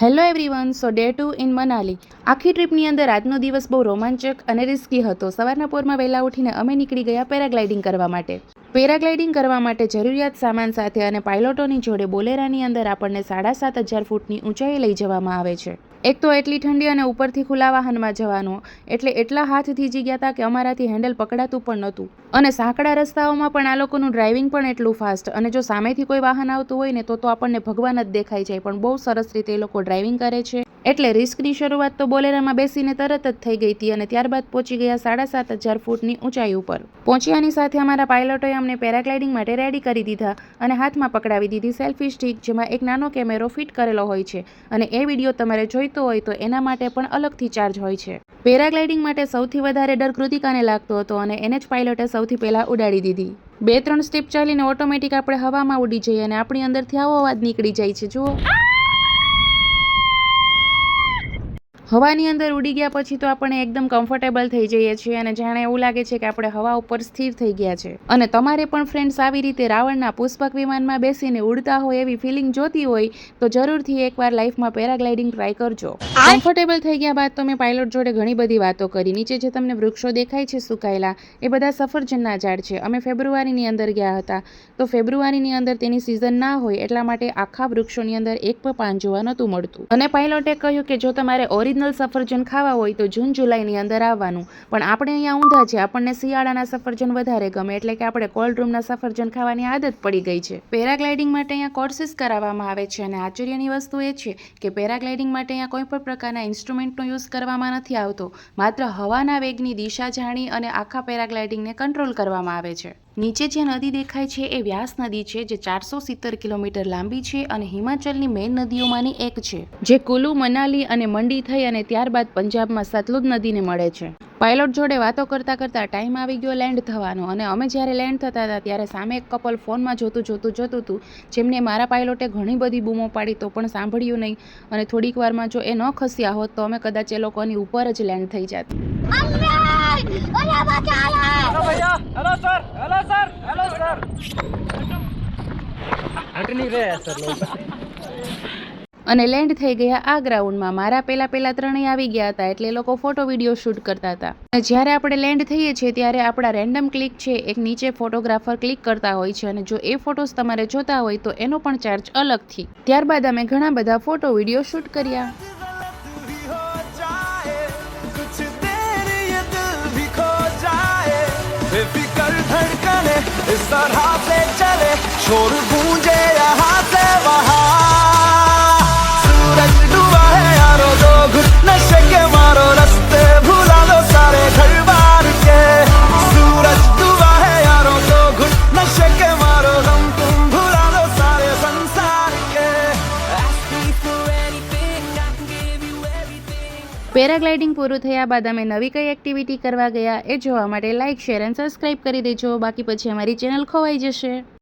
Hello everyone. So day 2 in Manali. આખી ટ્રીપની અંદર આજનો દિવસ બહુ રોમાંચક અને રિસ્કી હતો. સવારના પોરમાં વહેલા ઉઠીને અમે નીકળી ગયા પેરાગ્લાઇડિંગ કરવા માટે. પેરાગ્લાઇડિંગ કરવા માટે જરૂરિયાત સામાન સાથે અને પાયલોટોની જોડે બોલેરાની અંદર આપણને 7,500 ફૂટની ઊંચાઈએ લઈ જવામાં આવે છે. એક તો એટલી ઠંડી અને ઉપરથી ખુલ્લા વાહનમાં જવાનું એટલે એટલા હાથ થીજી ગયા હતા કે અમારાથી હેન્ડલ પકડાતું પણ નહોતું. અને સાંકડા રસ્તાઓમાં પણ આ લોકોનું ડ્રાઇવિંગ પણ એટલું ફાસ્ટ, અને જો સામેથી કોઈ વાહન આવતું હોય ને તો આપણને ભગવાન જ દેખાઈ જાય. પણ બહુ સરસ રીતે એ લોકો ડ્રાઇવિંગ કરે છે. એટલે રિસ્કની શરૂઆત તો બોલેરામાં બેસીને તરત જ થઈ ગઈ હતી અને ત્યારબાદ પહોંચી ગયા 7,500 ફૂટની ઊંચાઈ ઉપર. પહોંચ્યાની સાથે અમારા પાયલોટોએ અમને પેરાગ્લાઇડિંગ માટે રેડી કરી દીધા અને હાથમાં પકડાવી દીધી સેલ્ફી સ્ટિક, જેમાં એક નાનો કેમેરો ફિટ કરેલો હોય છે. અને એ વિડીયો તમારે જોઈતો હોય તો એના માટે પણ અલગથી ચાર્જ હોય છે. પેરાગ્લાઇડિંગ માટે સૌથી વધારે ડર કૃતિકાને લાગતો હતો અને એને જ પાયલોટે સૌથી પહેલા ઉડાડી દીધી. 2-3 સ્ટેપ ચાલીને ઓટોમેટિક આપણે હવામાં ઉડી જઈએ અને આપણી અંદરથી આવો અવાજ નીકળી જાય છે. જુઓ, હવાની અંદર ઉડી ગયા પછી તો આપણે એકદમ કમ્ફર્ટેબલ થઈ જઈએ છીએ અને જાણે એવું લાગે છે કે આપણે હવા ઉપર સ્થિર થઈ ગયા છે. અને તમારે પણ ફ્રેન્ડ્સ આવી રીતે રાવણના પુષ્પક વિમાનમાં બેસીને ઉડતા હોય એવી ફિલિંગ જોતી હોય તો જરૂરથી એકવાર લાઈફમાં પેરાગ્લાઇડિંગ ટ્રાય કરજો. કમ્ફર્ટેબલ થઈ ગયા બાદ તો મેં પાયલોટ જોડે ઘણી બધી વાતો કરી. નીચે જે તમને વૃક્ષો દેખાય છે સુકાયેલા, એ બધા સફરજનના ઝાડ છે. અમે ફેબ્રુઆરીની અંદર ગયા હતા તો ફેબ્રુઆરીની અંદર તેની સિઝન ના હોય એટલા માટે આખા વૃક્ષોની અંદર એક પણ પાન જોવા નહોતું મળતું. અને પાયલોટે કહ્યું કે જો તમારે ઓરિજિનલ સફરજન ખાવા હોય તો જૂન જુલાઈની અંદર આવવાનું. પણ આપણે અહીંયા ઊંધા છે, આપણને શિયાળાના સફરજન વધારે ગમે એટલે કે આપણે કોલ્ડ રૂમના સફરજન ખાવાની આદત પડી ગઈ છે. પેરાગ્લાઇડિંગ માટે અહીંયા કોર્સીસ કરાવવામાં આવે છે અને આશ્ચર્યની વસ્તુ એ છે કે પેરાગ્લાઇડિંગ માટે અહીંયા કોઈ પણ પ્રકારના ઇન્સ્ટ્રુમેન્ટનો યુઝ કરવામાં નથી આવતો. માત્ર હવાના વેગની દિશા જાણી અને આખા પેરાગ્લાઇડિંગને કંટ્રોલ કરવામાં આવે છે. નીચે જે નદી દેખાય છે એ વ્યાસ નદી છે, જે 470 કિલોમીટર લાંબી છે અને હિમાચલની મેઇન નદીઓમાંની એક છે, જે કુલુ, મનાલી અને મંડી થઈ અને ત્યારબાદ પંજાબમાં સતલુજ નદીને મળે છે. પાયલોટ જોડે વાતો કરતા કરતા ટાઈમ આવી ગયો લેન્ડ થવાનો અને અમે જ્યારે લેન્ડ થતા હતા ત્યારે સામે એક કપલ ફોનમાં જોતું હતું, જેમને મારા પાયલોટે ઘણી બધી બૂમો પાડી તો પણ સાંભળ્યું નહીં. અને થોડીક વારમાં જો એ ન ખસ્યા હોત તો અમે કદાચ એ લોકોની ઉપર જ લેન્ડ થઈ જાત. અને લેન્ડ થઈ ગયા આ ગ્રાઉન્ડમાં. મારા પહેલા ત્રણેય આવી ગયા હતા એટલે એ લોકો ફોટો વિડીયો શૂટ કરતા હતા. અને જ્યારે આપણે લેન્ડ થઈએ છીએ ત્યારે આપણા રેન્ડમ ક્લિક છે એક નીચે ફોટોગ્રાફર ક્લિક કરતા હોય છે અને જો એ ફોટોસ તમારે જોતા હોય તો એનો પણ ચાર્જ અલગથી. ત્યારબાદ અમે ઘણા બધા ફોટો વિડીયો શૂટ કર્યા. इस तरह से चले शोर गूंजे यहाँ से वहाँ, सूरज डूबा है यारो दो घुट नशे के मारो रास्ते भुला दो सारे घर बार के, सूरज डूबा है यारो दो घुट नशे के मारो गम तुम भुला दो सारे संसार के, ask me for anything I can give you everything. Paragliding પૂરું થયા બાદ અમે નવી કઈ એક્ટિવિટી કરવા ગયા એ જોવા માટે લાઇક, શેર અને સબસ્ક્રાઇબ કરી દેજો. બાકી પછી અમારી ચેનલ ખોવાઈ જશે.